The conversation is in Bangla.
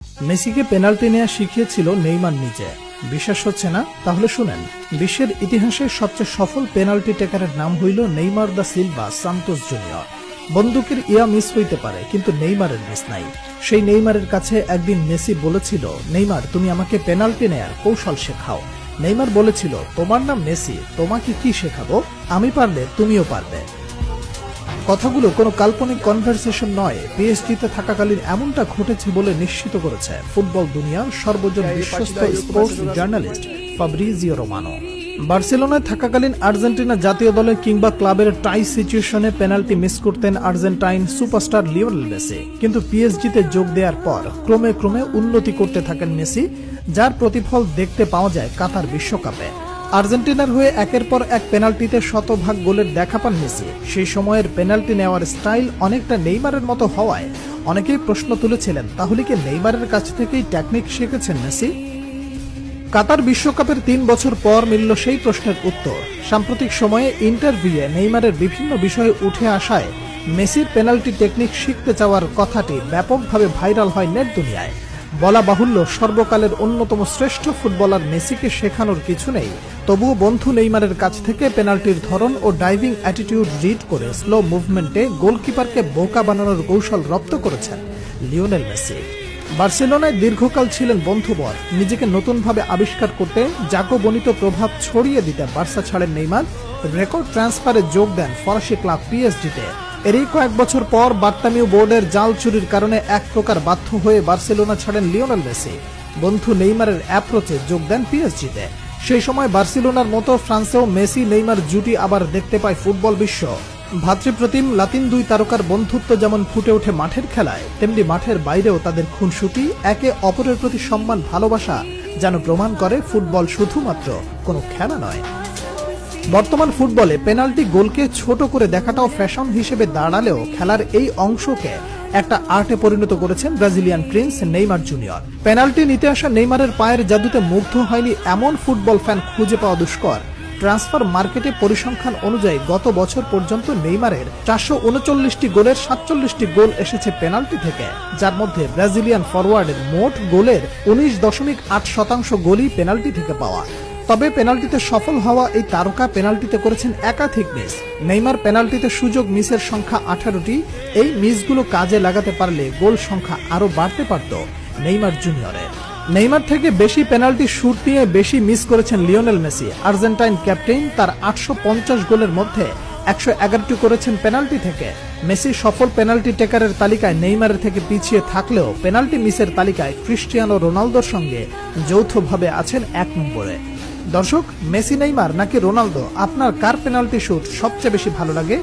মেসিকে পেনাল্টি নেওয়া শিখিয়েছিল নেইমার নিজে। বিশ্বাস হচ্ছে না? তাহলে শুনেন। বিশ্বের ইতিহাসে সবচেয়ে সফল পেনাল্টি টেকারের নাম হইল Neymar da Silva Santos junior. বন্দুকের ইয়া মিস হইতে পারে, কিন্তু নেইমারের মিস নাই। সেই নেইমারের কাছে একদিন মেসি বলেছিল, নেইমার তুমি আমাকে পেনাল্টি নেয়ার কৌশল শেখাও। নেইমার বলেছিল, তোমার নাম মেসি, তোমাকে কি শেখাবো? আমি পারলে তুমিও পারবে। কথাগুলো কোনো কাল্পনিক কনভারসেশন নয়, পিএসজিতে থাকাকালীন এমনটা ঘটেছে বলে নিশ্চিত করেছে ফুটবল দুনিয়ার সর্বজন বিশ্বস্ত স্পোর্টস জার্নালিস্ট ফাব্রিজিও রোমানো। বার্সেলোনায় থাকাকালীন আর্জেন্টিনা জাতীয় দলের কিংবা ক্লাবের টাই সিচুয়েশনে পেনাল্টি মিস করতেন আর্জেন্টাইন সুপারস্টার লিওনেল মেসি, কিন্তু পিএসজিতে যোগ দেওয়ার পর ক্রমে ক্রমে উন্নতি করতে থাকেন মেসি, যার প্রতিফল দেখতে পাওয়া যায় কাতার বিশ্বকাপে। আর্জেন্টিনার হয়ে একের পর এক পেনাল্টিতে শতভাগ গোলের দেখা পান মেসি। সেই সময়ের পেনাল্টি নেওয়ার স্টাইল অনেকটা নেইমারের মতো হওয়ায় অনেকেই প্রশ্ন তুলেছিলেন, তাহলে কি নেইমারের কাছ থেকেই টেকনিক শিখেছেন মেসি? কাতার বিশ্বকাপের 3 বছর পর মিলল সেই প্রশ্নের উত্তর। সাম্প্রতিক সময়ে ইন্টারভিউয়ে নেইমারের বিভিন্ন বিষয়ে উঠে আসায় মেসির পেনাল্টি টেকনিক শিখতে চাওয়ার কথাটি ব্যাপকভাবে ভাইরাল হয় নেট দুনিয়ায়। বলা বাহুল্য, সর্বকালের অন্যতম শ্রেষ্ঠ ফুটবলার মেসিকে শেখানোর কিছু নেই, তবুও বন্ধু নেইমারের কাছ থেকে পেনাল্টির ধরন ও ডাইভিং অ্যাটিটিউড রিড করে স্লো মুভমেন্টে গোলকিপারকে বোকা বানানোর কৌশল রপ্ত করেছেন লিওনেল মেসি। বার্সেলোনায় দীর্ঘকাল ছিলেন বন্ধুবর। নিজেকে নতুনভাবে আবিষ্কার করতে জাকবনিত প্রভাব ছড়িয়ে দিতে বার্সা ছাড়েন নেইমার। রেকর্ড ট্রান্সফারে যোগ দেন ফরাসি ক্লাব পিএসজিতে। এরই কয়েক বছর পর বার্তামিউ বোর্ডের জাল চুরির কারণে এক প্রকার বাধ্য হয়ে বার্সেলোনা ছাড়েন লিওনেল মেসি। বন্ধু নেইমারের অ্যাপ্রোচে যোগ দেন পিএসজিতে। সেই সময় বার্সেলোনার মতো ফ্রান্সেও মেসি নেইমার জুটি আবার দেখতে পায় ফুটবল বিশ্ব। ভাতৃপ্রতিম লাতিন দুই তারকার বন্ধুত্ব যেমন ফুটে ওঠে মাঠের খেলায়, তেমনি মাঠের বাইরেও তাদের খুনসুটি, একে অপরের প্রতি সম্মান, ভালোবাসা যেন প্রমাণ করে ফুটবল শুধুমাত্র কোনো খেলা নয়। বর্তমান ফুটবলে পেনাল্টি গোলকে ছোট করে দেখাটাও ফ্যাশন হিসেবে দাঁড়ালেও খেলার এই অংশকে একটা আর্টে পরিণত করেছেন Brazilian Prince Neymar junior. Penalty নিতে আসা নেইমারের পায়ের জাদুতে মুগ্ধ হয়নি এমন ফুটবল ফ্যান খুঁজে পাওয়া দুষ্কর। ট্রান্সফার মার্কেটে পরিসংখ্যান অনুযায়ী গত বছর পর্যন্ত নেইমারের 439টি গোলের 47টি গোল এসেছে পেনাল্টি থেকে, যার মধ্যে ব্রাজিলিয়ান ফরওয়ার্ডের মোট গোলের 19.8% গোলই পেনাল্টি থেকে পাওয়া। তবে পেনাল্টিতে সফল হওয়া এই তারকা পেনাল্টিতে করেছেন একাধিক মিস। নেইমার পেনাল্টিতে সুযোগ মিসের সংখ্যা 18টি। এই মিসগুলো কাজে লাগাতে পারলে গোল সংখ্যা আরো বাড়তে পারত নেইমার জুনিয়রের। নেইমার থেকে বেশি পেনাল্টি শুট নিয়ে বেশি মিস করেছেন লিওনেল মেসি। আর্জেন্টাইন ক্যাপ্টেন তার 850 গোলের মধ্যে 111টি করেছেন পেনাল্টি থেকে। মেসি সফল পেনাল্টি টেকারের তালিকায় নেইমারের থেকে পিছিয়ে থাকলেও পেনাল্টি মিসের তালিকায় ক্রিস্টিয়ানো রোনালদোর সঙ্গে যৌথভাবে আছেন 1 নম্বরে। দর্শক, মেসি নেইমার নাকি রোনালদো, আপনার কার পেনাল্টি শুট সবচেয়ে বেশি ভালো লাগে?